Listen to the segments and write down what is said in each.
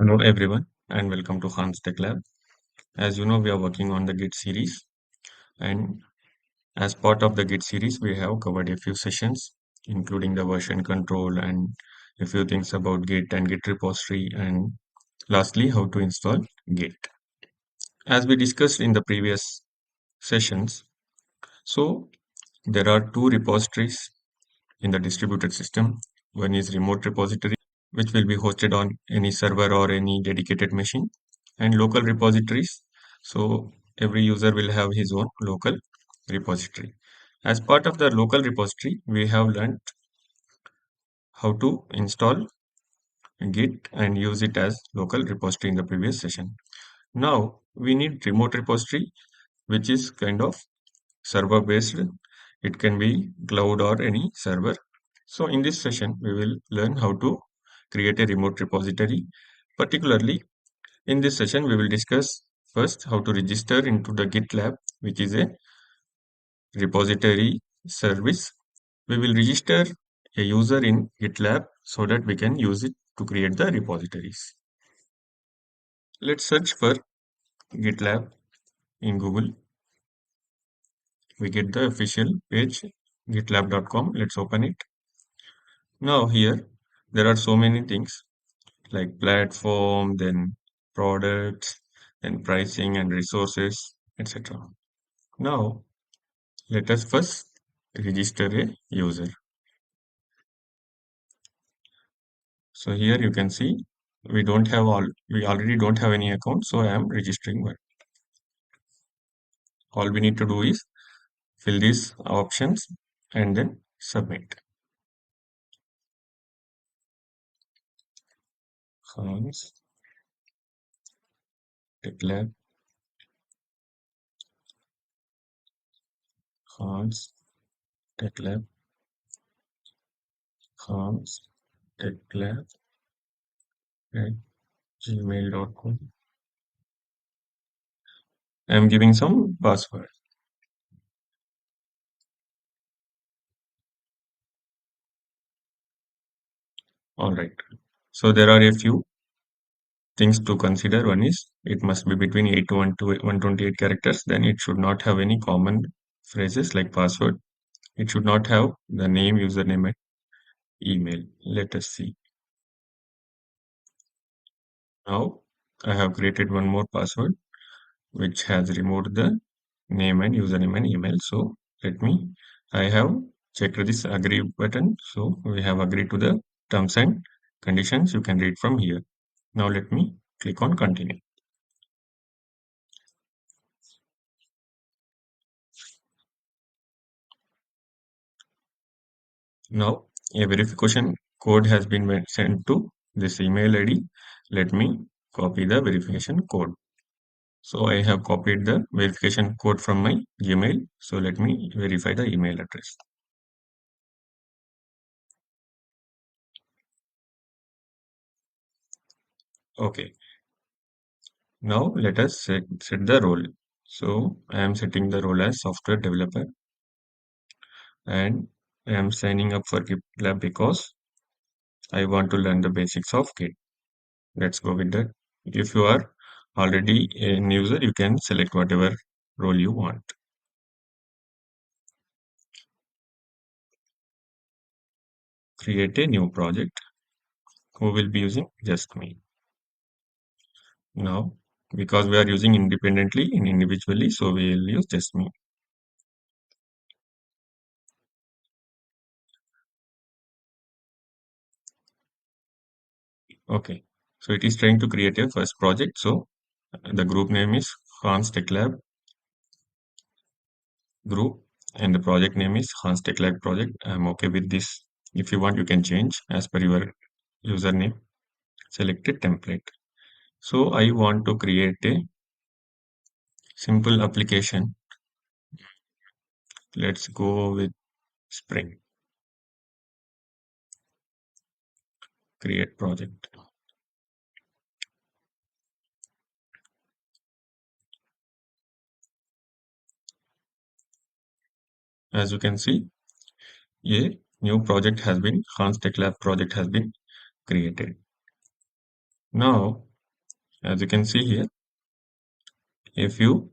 Hello everyone and welcome to Hans Tech Lab. As you know, we are working on the Git series, and as part of the Git series, we have covered a few sessions, including the version control and a few things about Git and Git repository, and lastly, how to install Git. As we discussed in the previous sessions, so there are two repositories in the distributed system. One is remote repository, which will be hosted on any server or any dedicated machine, and local repositories. So every user will have his own local repository. As part of the local repository, we have learned how to install Git and use it as local repository in the previous session. Now we need remote repository, which is kind of server based. It can be cloud or any server. So in this session, we will learn how to create a remote repository. Particularly in this session, we will discuss first how to register into the GitLab, which is a repository service. We will register a user in GitLab so that we can use it to create the repositories. Let's search for GitLab in Google. We get the official page gitlab.com. Let's open it. Now here there are so many things like platform, then products, then pricing and resources, etc. Now let us first register a user. So here you can see we already don't have any account, so I am registering one. All we need to do is fill these options and then submit. Hans GitLab, Hans GitLab, Hans GitLab at gmail.com. I am giving some password. All right. So there are a few things to consider. One is it must be between 8 to 128 characters. Then it should not have any common phrases like password. It should not have the name, username, and email. Let us see. Now I have created one more password which has removed the name and username and email. So I have checked this agree button. So we have agreed to the terms and conditions. You can read from here. Now let me click on continue. Now a verification code has been sent to this email ID. Let me copy the verification code. So I have copied the verification code from my Gmail. So let me verify the email address. Okay. Now let us set the role. So I am setting the role as software developer and I am signing up for GitLab because I want to learn the basics of Git. Let's go with that. If you are already a user, you can select whatever role you want. Create a new project. Who will be using? Just me. Now, because we are using independently and individually, so we will use just me. Okay. So it is trying to create a first project. So the group name is Hans Tech Lab group and the project name is Hans Tech Lab project. I'm okay with this. If you want, you can change as per your username. Select a template. So I want to create a simple application. Let's go with Spring. Create project. As you can see, a new project has been Hans Tech Lab project has been created. Now As you can see here, a few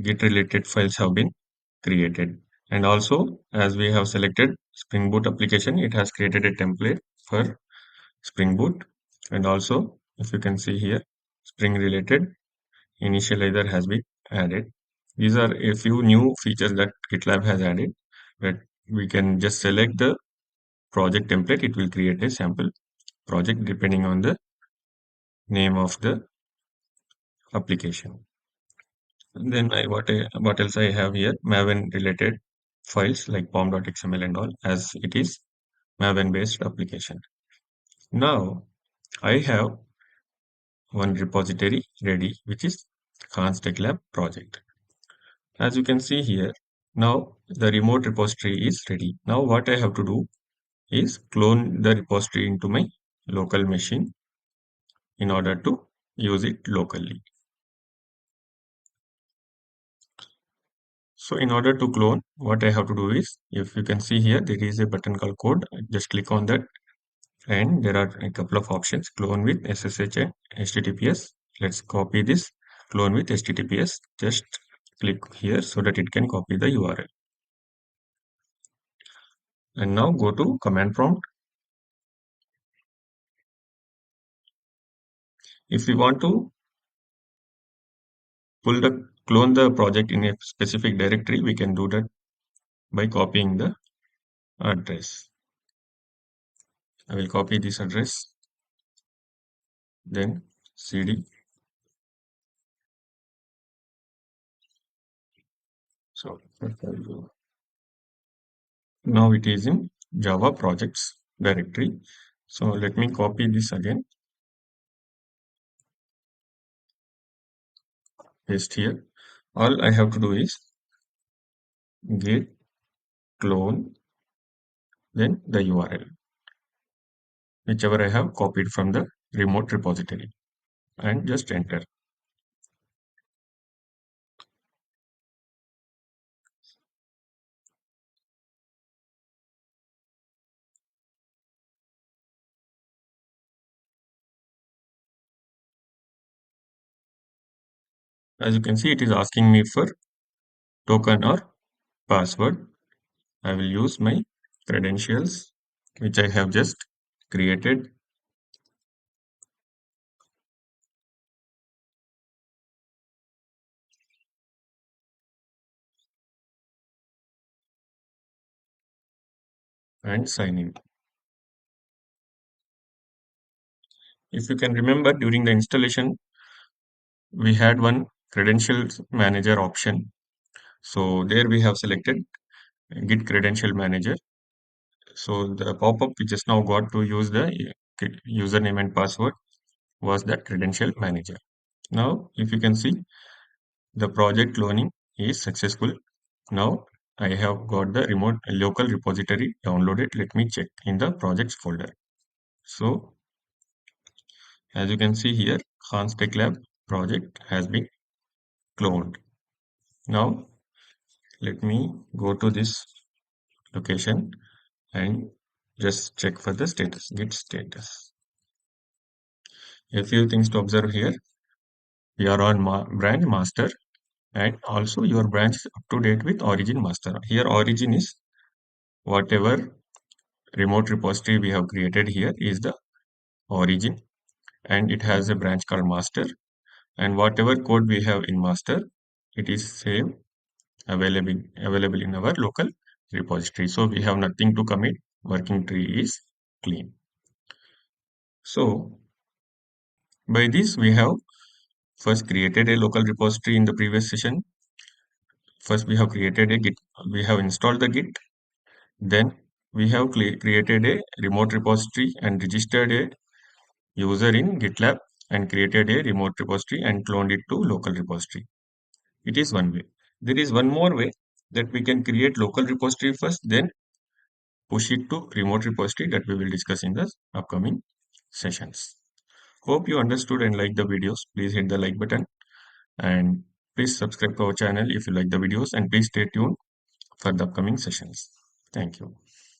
Git related files have been created. And also, as we have selected Spring Boot application, it has created a template for Spring Boot. And also, if you can see here, Spring related initializer has been added. These are a few new features that GitLab has added, that we can just select the project template. It will create a sample project depending on the name of the application. And then what else I have here? Maven related files like pom.xml and all, as it is Maven based application. Now I have one repository ready, which is Khan's GitLab project. As you can see here, now the remote repository is ready. Now what I have to do is clone the repository into my local machine in order to use it locally. So in order to clone, what I have to do is, if you can see here, there is a button called code. Just click on that, and there are a couple of options: clone with SSH and HTTPS. Let's copy this, clone with HTTPS. Just click here so that it can copy the URL. And now go to command prompt. If we want to clone the project in a specific directory, we can do that by copying the address. I will copy this address, then cd. So now it is in Java projects directory. So let me copy this again, paste here. All I have to do is git clone, then the URL, whichever I have copied from the remote repository, and just enter. As you can see, it is asking me for token or password. I will use my credentials, which I have just created. And sign in. If you can remember, during the installation, we had one credentials manager option. So there we have selected Git credential manager. So the pop-up we just now got to use the username and password was that credential manager. Now, if you can see, the project cloning is successful. Now I have got the remote local repository downloaded. Let me check in the projects folder. So as you can see here, Hans Tech Lab project has been cloned. Now let me go to this location and just check for the status, git status. A few things to observe here. We are on branch master, and also your branch is up to date with origin master. Here origin is whatever remote repository we have created here is the origin, and it has a branch called master, and whatever code we have in master, it is same available in our local repository. So we have nothing to commit. Working tree is clean. So by this we have first created a local repository in the previous session. First we have created a git. We have installed the git. Then we have created a remote repository and registered a user in GitLab and created a remote repository and cloned it to local repository. It is one way. There is one more way, that we can create local repository first, then push it to remote repository, that we will discuss in the upcoming sessions. Hope you understood and like the videos. Please hit the like button and please subscribe to our channel if you like the videos, and please stay tuned for the upcoming sessions. Thank you.